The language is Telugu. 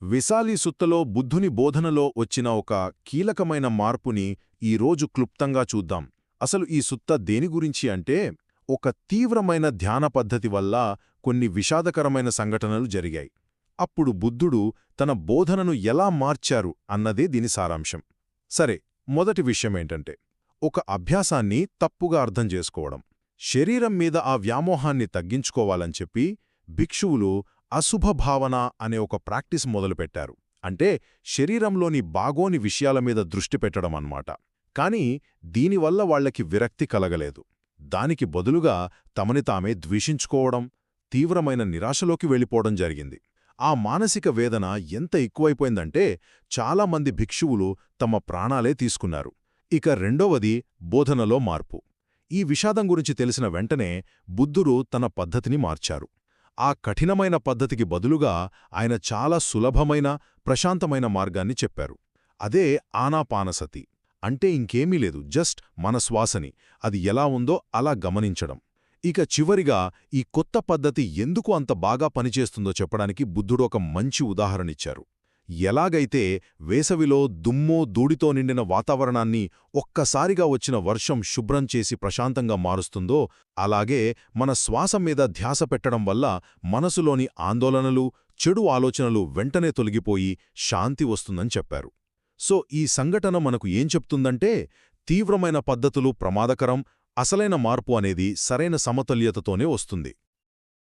విశాలి సుత్తలో బుద్ధుని బోధనలో వచ్చిన ఒక కీలకమైన మార్పుని ఈరోజు క్లుప్తంగా చూద్దాం. అసలు ఈ సుత్త దేని గురించి అంటే, ఒక తీవ్రమైన ధ్యాన పద్ధతి వల్ల కొన్ని విషాదకరమైన సంఘటనలు జరిగాయి. అప్పుడు బుద్ధుడు తన బోధనను ఎలా మార్చారు అన్నదే దీని సారాంశం. సరే, మొదటి విషయమేంటంటే, ఒక అభ్యాసాన్ని తప్పుగా అర్థం చేసుకోవడం. శరీరం మీద ఆ వ్యామోహాన్ని తగ్గించుకోవాలని చెప్పి భిక్షువులు అశుభభావన అనే ఒక ప్రాక్టీస్ మొదలుపెట్టారు. అంటే శరీరంలోని బాగోని విషయాల మీద దృష్టి పెట్టడం అన్నమాట. కాని దీనివల్ల వాళ్లకి విరక్తి కలగలేదు. దానికి బదులుగా తమని తామే ద్వేషించుకోవడం, తీవ్రమైన నిరాశలోకి వెళ్ళిపోవడం జరిగింది. ఆ మానసిక వేదన ఎంత ఎక్కువైపోయిందంటే చాలామంది భిక్షువులు తమ ప్రాణాలే తీసుకున్నారు. ఇక రెండవది బోధనలో మార్పు. ఈ విషాదం గురించి తెలిసిన వెంటనే బుద్ధుడు తన పద్ధతిని మార్చారు. ఆ కఠినమైన పద్ధతికి బదులుగా ఆయన చాలా సులభమైన, ప్రశాంతమైన మార్గాన్ని చెప్పారు. అదే ఆనాపానసతి. అంటే ఇంకేమీ లేదు, జస్ట్ మన శ్వాసని అది ఎలా ఉందో అలా గమనించడం. ఇక చివరిగా ఈ కొత్త పద్ధతి ఎందుకు అంత బాగా పనిచేస్తుందో చెప్పడానికి బుద్ధుడు ఒక మంచి ఉదాహరణిచ్చారు. ఎలాగైతే వేసవిలో దుమ్మో ధూళితో నిండిన వాతావరణాన్ని ఒక్కసారిగా వచ్చిన వర్షం శుభ్రం చేసి ప్రశాంతంగా మారుస్తుందో, అలాగే మన శ్వాస మీద ధ్యాస పెట్టడం వల్ల మనసులోని ఆందోళనలు, చెడు ఆలోచనలు వెంటనే తొలగిపోయి శాంతి వస్తుందని చెప్పారు. సో ఈ సంఘటన మనకు ఏం చెప్తుందంటే, తీవ్రమైన పద్ధతులు ప్రమాదకరం, అసలైన మార్పు అనేది సరైన సమతుల్యతతోనే వస్తుంది.